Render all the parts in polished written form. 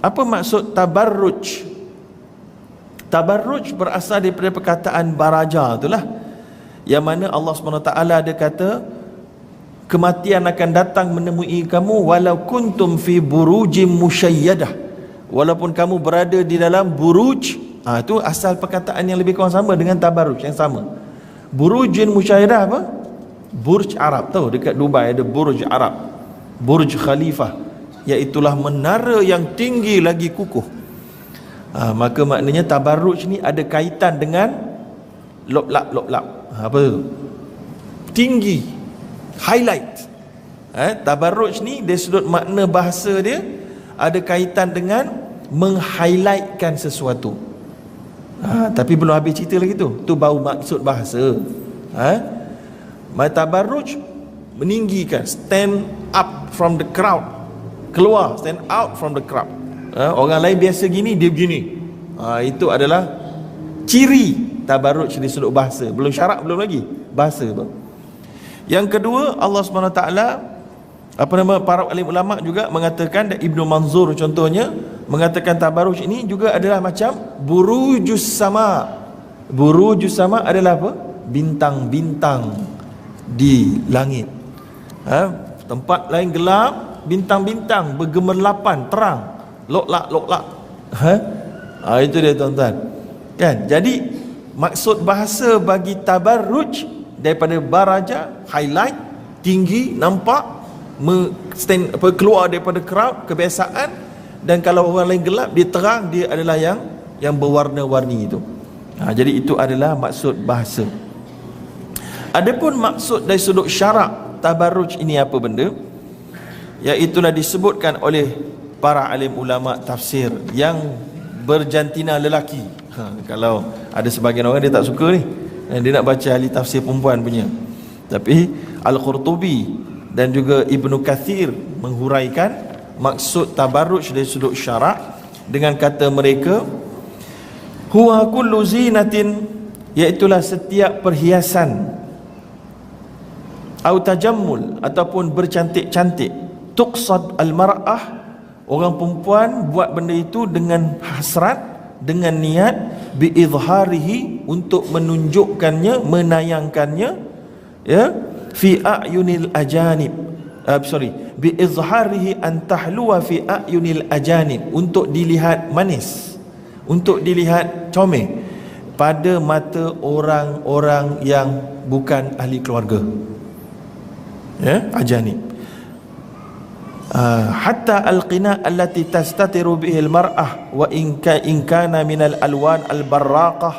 Apa maksud tabarruj? Tabarruj berasal daripada perkataan baraja itulah, yang mana Allah SWT ada kata kematian akan datang menemui kamu walau kuntum fi burujim musyayyadah, walaupun kamu berada di dalam buruj. Itu asal perkataan yang lebih kurang sama dengan tabarruj yang sama. Burujin musyayyadah apa? Burj Arab, tahu dekat Dubai ada Burj Arab, Burj Khalifah, iaitulah menara yang tinggi lagi kukuh. Maka maknanya tabarruj ni ada kaitan dengan loblak. Apa tu? Tinggi, highlight. Tabarruj ni dari sudut makna bahasa dia ada kaitan dengan meng-highlightkan sesuatu. Tapi belum habis cerita lagi tu. Tu baru maksud bahasa. Tabarruj meninggikan, stand up from the crowd. Keluar, stand out from the crowd. Orang lain biasa gini, dia begini. Itu adalah ciri tabarruj di sudut bahasa. Belum syarak, belum lagi bahasa tu. Yang kedua, Allah SWT, para alim ulama juga mengatakan, dan Ibnu Manzur contohnya mengatakan tabarruj ini juga adalah macam burujus sama. Burujus sama adalah apa? Bintang-bintang di langit. Tempat lain gelap, bintang-bintang bergemerlapan terang, loklak. Itu dia tuan-tuan. Kan? Jadi maksud bahasa bagi tabarruj daripada baraja, highlight, tinggi, nampak, keluar daripada crowd, kebiasaan. Dan kalau orang lain gelap, dia terang, dia adalah yang berwarna-warni itu. Jadi itu adalah maksud bahasa. Adapun maksud dari sudut syarak tabarruj ini apa benda? Iaitulah disebutkan oleh para alim ulama tafsir yang berjantina lelaki. Kalau ada sebagian orang dia tak suka ni, dia nak baca ahli tafsir perempuan punya. Tapi Al-Qurtubi dan juga Ibnu Kathir menghuraikan maksud tabarruj dari sudut syarak dengan kata mereka, huwa kullu zinatin, iaitulah setiap perhiasan, au tajammul, ataupun bercantik-cantik, tuqsad al-mar'ah, orang perempuan buat benda itu dengan hasrat, dengan niat, biizharihi, untuk menunjukkannya, menayangkannya, fi a'yunil ajanib, biizharihi an tahluwa fi a'yunil ajanib, untuk dilihat manis, untuk dilihat comel pada mata orang-orang yang bukan ahli keluarga, ajanib. Hatta al-qina allati tastatiru bihi al-mar'ah wa in kana min al-alwan al-barraqah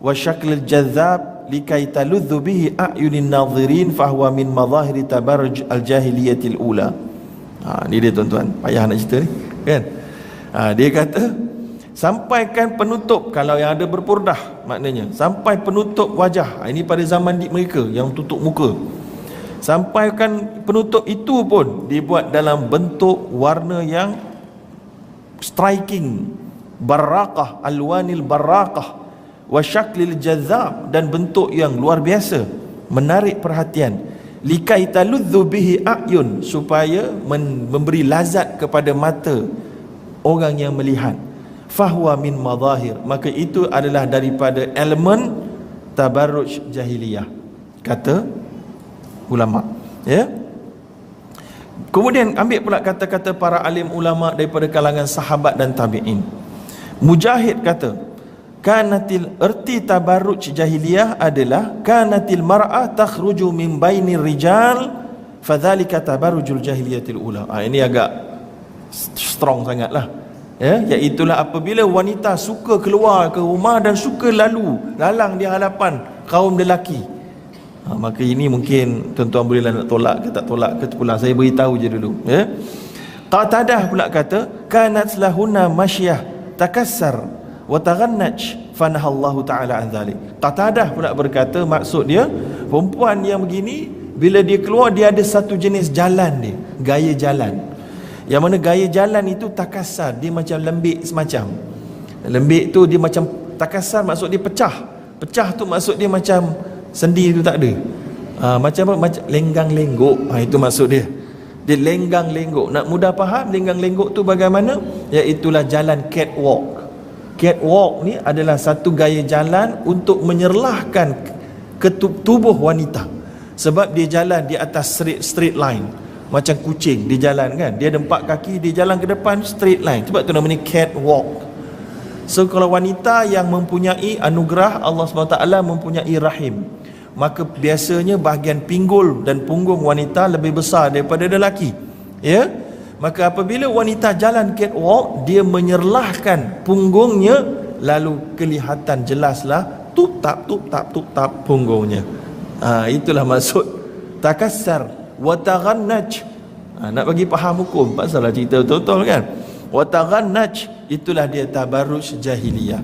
wa syakl al-jazzab likai taludhu bihi a'yunin nadhirin fahuwa min madhahiri tabarruj al-jahiliyatil ula. Ni dia tuan-tuan, payah nak cerita ni kan. Dia kata sampaikan penutup, kalau yang ada berpurdah maknanya sampai penutup wajah. Ini pada zaman mereka yang tutup muka. Sampaikan penutup itu pun dibuat dalam bentuk warna yang striking, barraqah, alwanil barraqah, wa syaklil jazab, dan bentuk yang luar biasa, menarik perhatian, likai taludzu bihi a'yun, supaya memberi lazat kepada mata orang yang melihat. Fahuwa min madahir, maka itu adalah daripada elemen tabarruj jahiliyah, kata ulama. Kemudian ambil pula kata-kata para alim ulama daripada kalangan sahabat dan tabi'in. Mujahid kata, kanatil erti tabarruj jahiliyah adalah kanatil mar'ah takhruju min bainir rijal fadzalika tabarrujul jahiliyatil ula. Ini agak strong sangatlah. Iaitulah apabila wanita suka keluar ke rumah dan suka lalang di hadapan kaum lelaki. Maka ini mungkin tuan-tuan bolehlah nak tolak ke tak tolak ke pula, saya beritahu je dulu. Qatadah pula kata, kanat lahunna masyah takassar wa taghannaj fanahallahu ta'ala an dhalik. Qatadah pula berkata, maksud dia perempuan yang begini bila dia keluar, dia ada satu jenis jalan dia, gaya jalan, yang mana gaya jalan itu takassar, dia macam lembik semacam. Lembik tu dia macam takassar, maksud dia pecah. Pecah tu maksud dia macam sendi tu tak ada. Macam apa? Macam lenggang-lenggok. Itu maksud dia. Dia lenggang-lenggok. Nak mudah faham lenggang-lenggok tu bagaimana? Iaitulah jalan catwalk. Catwalk ni adalah satu gaya jalan untuk menyerlahkan ke tubuh wanita. Sebab dia jalan di atas straight line, macam kucing dia jalan kan, dia ada 4 kaki, dia jalan ke depan straight line. Sebab tu namanya catwalk. So kalau wanita yang mempunyai anugerah Allah SWT, mempunyai rahim, maka biasanya bahagian pinggul dan punggung wanita lebih besar daripada lelaki. Ya, maka apabila wanita jalan catwalk, dia menyerlahkan punggungnya, lalu kelihatan jelaslah tup-tap punggungnya. Itulah maksud takassar wa taghannaj. Nak bagi faham hukum, pasal cerita betul-betul kan. Wa taghannaj, itulah dia tabarruj jahiliyah.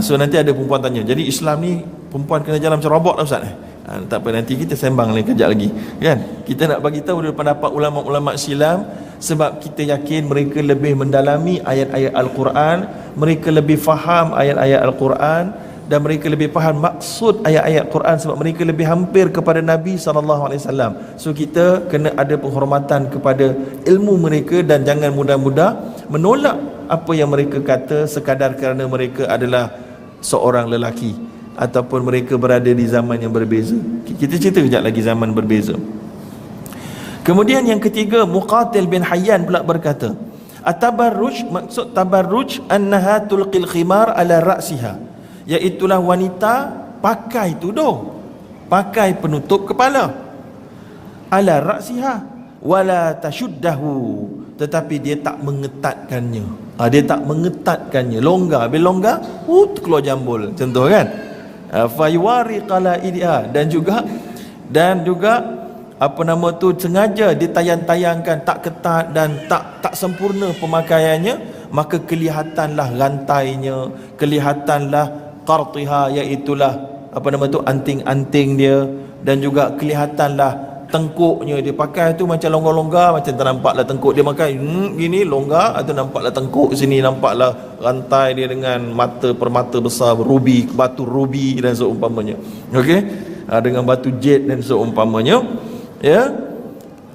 So nanti ada perempuan tanya, jadi Islam ni perempuan kena jalan macam robot lah Ustaz? Tak apa, nanti kita sembang lagi kejap lagi kan. Kita nak bagi tahu daripada pendapat ulama-ulama silam, sebab kita yakin mereka lebih mendalami ayat-ayat Al-Quran, mereka lebih faham ayat-ayat Al-Quran, dan mereka lebih faham maksud ayat-ayat Quran, sebab mereka lebih hampir kepada Nabi SAW. So kita kena ada penghormatan kepada ilmu mereka, dan jangan mudah-mudah menolak apa yang mereka kata sekadar kerana mereka adalah seorang lelaki ataupun mereka berada di zaman yang berbeza. Kita cerita kejap lagi zaman berbeza. Kemudian yang ketiga, Muqatil bin Hayyan pula berkata, at-tabarruj, maksud tabarruj annaha tulqil khimar ala ra'siha, iaitulah wanita pakai tudung, pakai penutup kepala, ala ra'siha wala tashuddahu, tetapi dia tak mengetatkannya. Dia tak mengetatkannya, longgar, bila longgar keluar jambul, contoh kan. Fayuwari qalaidiha, dan juga apa nama tu, sengaja ditayang-tayangkan tak ketat dan tak sempurna pemakaiannya, maka kelihatanlah rantainya, kelihatanlah qartiha, iaitulah apa nama tu, anting-anting dia, dan juga kelihatanlah tengkuknya. Dia pakai tu macam longgar-longgar, macam tak nampaklah tengkuk dia pakai gini longgar, atau nampaklah tengkuk sini, nampaklah rantai dia dengan permata besar rubi, batu rubi dan seumpamanya. Okey, dengan batu jade dan seumpamanya. Ya,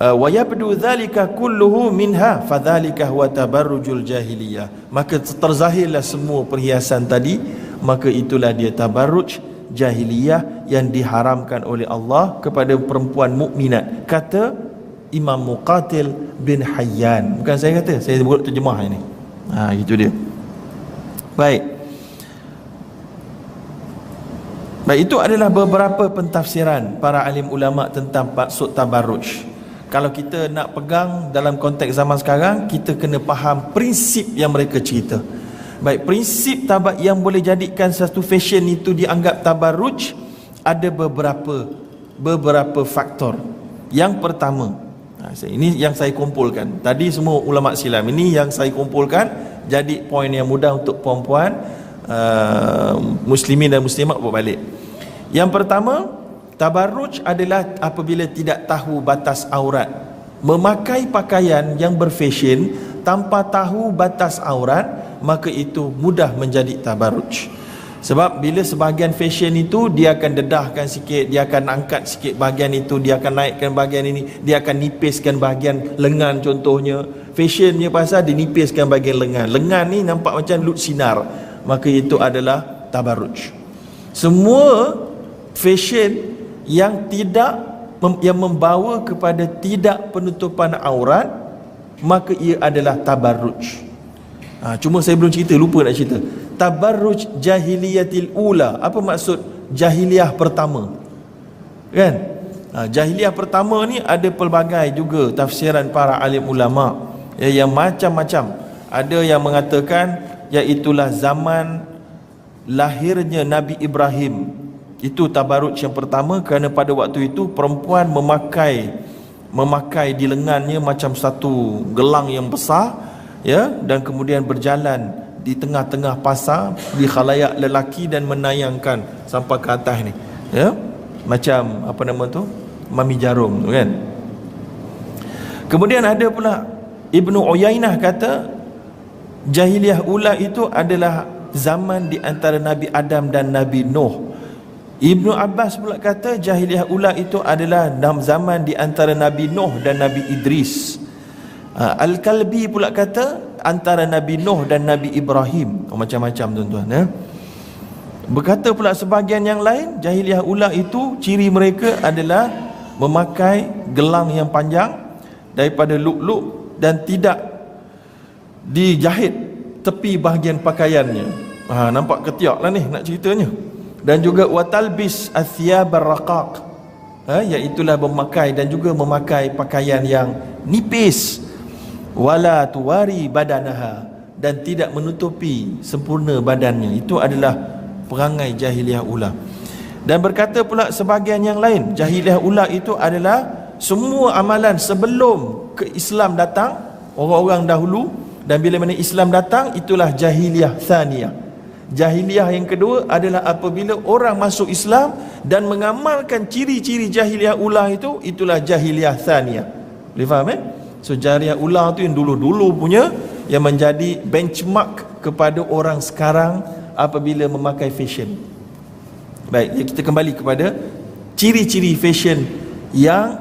wa yabdu dhalika kulluhu minha fadhalika huwa tabarrujul jahiliyah, maka terzahirlah semua perhiasan tadi, maka itulah dia tabarruj jahiliyah yang diharamkan oleh Allah kepada perempuan mukminat, kata Imam Muqatil bin Hayyan. Bukan saya kata, saya buat terjemah ini. Itu dia. Baik, itu adalah beberapa pentafsiran para alim ulama tentang maksud tabarruj. Kalau kita nak pegang dalam konteks zaman sekarang, kita kena faham prinsip yang mereka cerita. Baik, prinsip yang boleh jadikan satu fashion itu dianggap tabarruj ada beberapa faktor. Yang pertama, ini yang saya kumpulkan. Tadi semua ulama silam, ini yang saya kumpulkan jadi poin yang mudah untuk perempuan muslimin dan muslimat buat balik. Yang pertama, tabarruj adalah apabila tidak tahu batas aurat, memakai pakaian yang berfashion tanpa tahu batas aurat, maka itu mudah menjadi tabarruj. Sebab bila sebahagian fashion itu, dia akan dedahkan sikit, dia akan angkat sikit bahagian itu, dia akan naikkan bahagian ini, dia akan nipiskan bahagian lengan contohnya. Fashionnya pasal dinipiskan bahagian lengan. Lengan ni nampak macam lut sinar, maka itu adalah tabarruj. Semua fashion yang membawa kepada tidak penutupan aurat, maka ia adalah tabarruj. Cuma saya belum cerita, lupa nak cerita. Tabarruj jahiliyatil ula. Apa maksud jahiliyah pertama? Kan? Jahiliyah pertama ni ada pelbagai juga tafsiran para alim ulama, yang macam-macam. Ada yang mengatakan iaitulah zaman lahirnya Nabi Ibrahim. Itu tabarruj yang pertama, kerana pada waktu itu perempuan memakai di lengannya macam satu gelang yang besar, ya, dan kemudian berjalan di tengah-tengah pasar di khalayak lelaki dan menayangkan sampai ke atas ni, ya, macam apa nama tu, mami jarum tu kan. Kemudian ada pula Ibnu Uyainah kata jahiliyah ula itu adalah zaman di antara Nabi Adam dan Nabi Nuh. Ibnu Abbas pula kata jahiliyah ula itu adalah zaman di antara Nabi Nuh dan Nabi Idris. Al-Kalbi pula kata antara Nabi Nuh dan Nabi Ibrahim. Macam-macam tuan-tuan ya. Berkata pula sebahagian yang lain, jahiliyah ula itu ciri mereka adalah memakai gelang yang panjang daripada lu'lu' dan tidak dijahit tepi bahagian pakaiannya. Nampak ketiak lah ni nak ceritanya. Dan juga watalbis athiyab ar-raqaq, iaitulah memakai dan juga memakai pakaian yang nipis, wala tuwari badanaha, dan tidak menutupi sempurna badannya. Itu adalah perangai jahiliyah ula. Dan berkata pula sebahagian yang lain, jahiliyah ula itu adalah semua amalan sebelum ke Islam datang, orang-orang dahulu, dan bila mana Islam datang, itulah jahiliyah thaniyah. Jahiliyah yang kedua adalah apabila orang masuk Islam dan mengamalkan ciri-ciri jahiliyah ula itu, itulah jahiliyah thaniyah. Boleh faham So jahiliyah ula tu yang dulu-dulu punya, yang menjadi benchmark kepada orang sekarang apabila memakai fashion. Baik, kita kembali kepada ciri-ciri fashion yang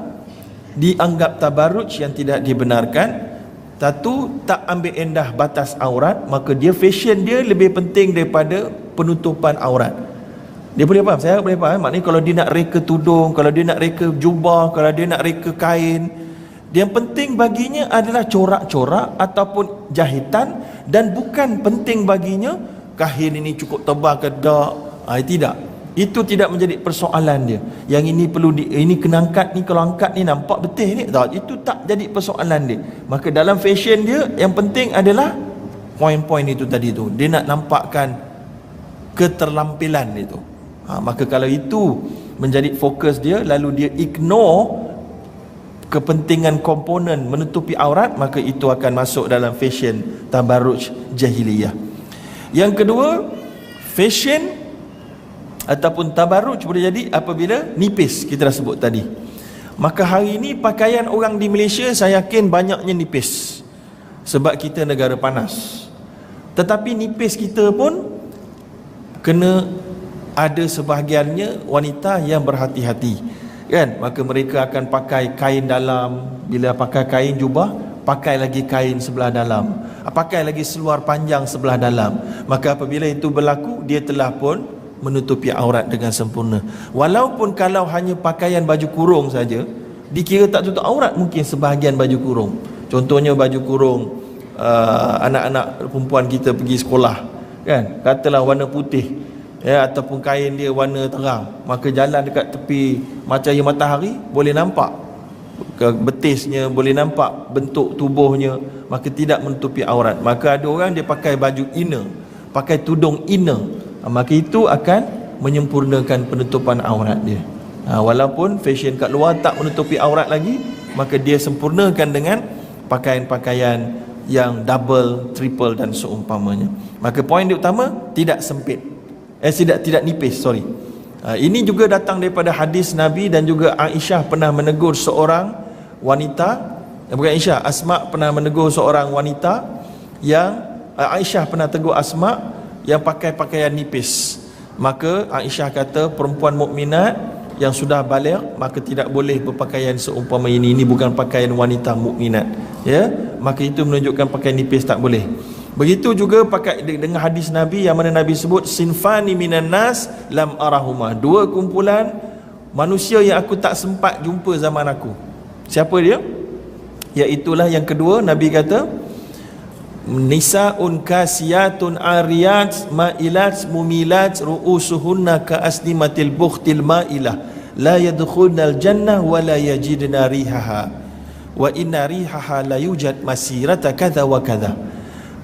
dianggap tabarruj, yang tidak dibenarkan. Satu, tak ambil endah batas aurat, maka dia fashion dia lebih penting daripada penutupan aurat. Dia boleh faham? Saya boleh faham. Maknanya kalau dia nak reka tudung, kalau dia nak reka jubah, kalau dia nak reka kain, yang penting baginya adalah corak-corak ataupun jahitan, dan bukan penting baginya kain ini cukup tebal ke tak. Tidak. Itu tidak menjadi persoalan dia. Yang ini perlu ini kena angkat ni, kalau angkat ni nampak betul ni. Tak, itu tak jadi persoalan dia. Maka dalam fashion dia yang penting adalah poin-poin itu tadi tu. Dia nak nampakkan keterlampilan itu. Maka kalau itu menjadi fokus dia, lalu dia ignore kepentingan komponen menutupi aurat, maka itu akan masuk dalam fashion tabarruj jahiliyah. Yang kedua, fashion ataupun tabarruj boleh jadi apabila nipis, kita dah sebut tadi. Maka hari ini pakaian orang di Malaysia saya yakin banyaknya nipis, sebab kita negara panas. Tetapi nipis kita pun kena ada sebahagiannya wanita yang berhati-hati, kan? Maka mereka akan pakai kain dalam. Bila pakai kain jubah, pakai lagi kain sebelah dalam, pakai lagi seluar panjang sebelah dalam. Maka apabila itu berlaku, dia telah pun menutupi aurat dengan sempurna. Walaupun kalau hanya pakaian baju kurung saja, dikira tak tutup aurat mungkin sebahagian baju kurung. Contohnya baju kurung anak-anak perempuan kita pergi sekolah, kan? Katalah warna putih, ya, ataupun kain dia warna terang, maka jalan dekat tepi cahaya matahari boleh nampak betisnya, boleh nampak bentuk tubuhnya, maka tidak menutupi aurat. Maka ada orang dia pakai baju inner, pakai tudung inner, maka itu akan menyempurnakan penutupan aurat dia. Walaupun fashion kat luar tak menutupi aurat lagi, maka dia sempurnakan dengan pakaian-pakaian yang double, triple dan seumpamanya. Maka poin dia utama, tidak sempit, tidak nipis, sorry. Ini juga datang daripada hadis Nabi, dan juga Aisyah pernah menegur seorang wanita, bukan Aisyah, Asma pernah menegur seorang wanita yang Aisyah pernah tegur Asma yang pakai pakaian nipis. Maka Aisyah kata perempuan mukminat yang sudah baligh maka tidak boleh berpakaian seumpama ini. Ini bukan pakaian wanita mukminat, ya. Maka itu menunjukkan pakaian nipis tak boleh. Begitu juga pakai dengan hadis Nabi yang mana Nabi sebut sinfani minan nas lam arahuma, dua kumpulan manusia yang aku tak sempat jumpa zaman aku. Siapa dia? Iaitulah yang kedua, Nabi kata nisaun kasiyatun ariyat ma'ilat mumilat ru'usuhunna ka asnimatil bukhtil ma'ilah la yadkhulnal jannah wa la yajidna rihaha wa inna rihaha la yujad masirata kadha wa kadha,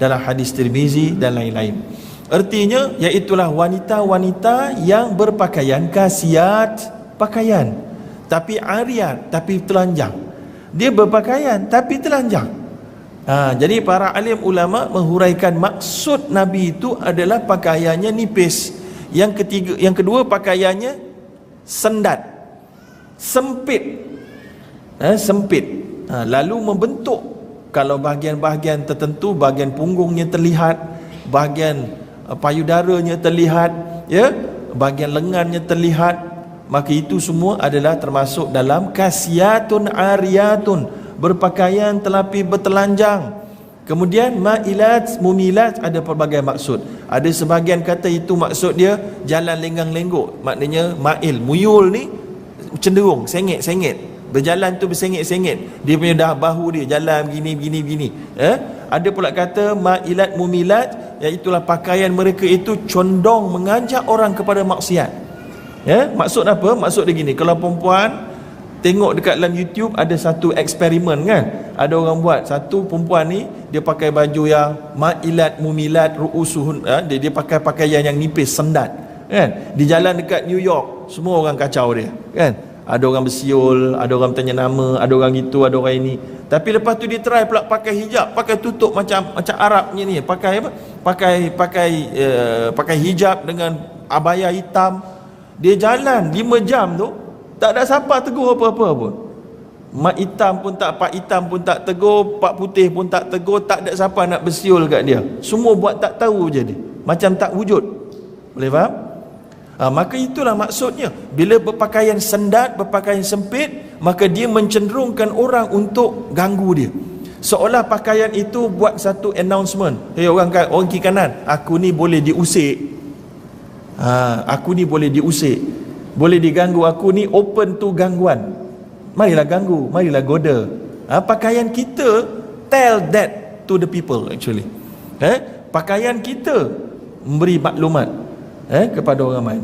dalam hadis Tirmizi dan lain-lain. Artinya iaitulah wanita-wanita yang berpakaian kasiyat, pakaian, tapi ariyat, tapi telanjang. Dia berpakaian tapi telanjang. Jadi para alim ulama menghuraikan maksud Nabi itu adalah pakaiannya nipis. Yang ketiga, yang kedua pakaiannya sendat, sempit, sempit. Lalu membentuk. Kalau bahagian-bahagian tertentu, bahagian punggungnya terlihat, bahagian payudaranya terlihat, ya, bahagian lengannya terlihat, maka itu semua adalah termasuk dalam kasiyatun ariyatun, berpakaian tetapi bertelanjang. Kemudian ma'ilat mumilat, ada pelbagai maksud. Ada sebahagian kata itu maksud dia jalan lenggang-lenggok, maknanya ma'il, muyul ni cenderung sengit-sengit, berjalan tu bersengit-sengit, dia punya dah bahu dia jalan begini. Ada pula kata ma'ilat mumilat, iaitulah pakaian mereka itu condong mengajak orang kepada maksiat. Maksud apa? Maksud dia gini, kalau perempuan tengok dekat dalam YouTube, ada satu eksperimen kan, ada orang buat satu perempuan ni, dia pakai baju yang ma'ilat mumilat ru'usuhun, dia pakai pakaian yang nipis sendat kan, di jalan dekat New York, semua orang kacau dia kan, ada orang bersiul, ada orang bertanya nama, ada orang itu, ada orang ini. Tapi lepas tu dia try pula pakai hijab, pakai tutup macam Arab ni, pakai apa, pakai hijab dengan abaya hitam. Dia jalan 5 jam tu, tak ada siapa tegur apa-apa pun. Mak hitam pun tak, pak hitam pun tak tegur, pak putih pun tak tegur, tak ada siapa nak bersiul kat dia. Semua buat tak tahu je dia, macam tak wujud. Boleh faham? Maka itulah maksudnya, bila berpakaian sendat, berpakaian sempit, maka dia mencenderungkan orang untuk ganggu dia. Seolah pakaian itu buat satu announcement, orang kiri kanan, aku ni boleh diusik, aku ni boleh diusik, boleh diganggu, aku ni open to gangguan, marilah ganggu, marilah goda. Pakaian kita tell that to the people actually. Pakaian kita memberi maklumat kepada orang lain.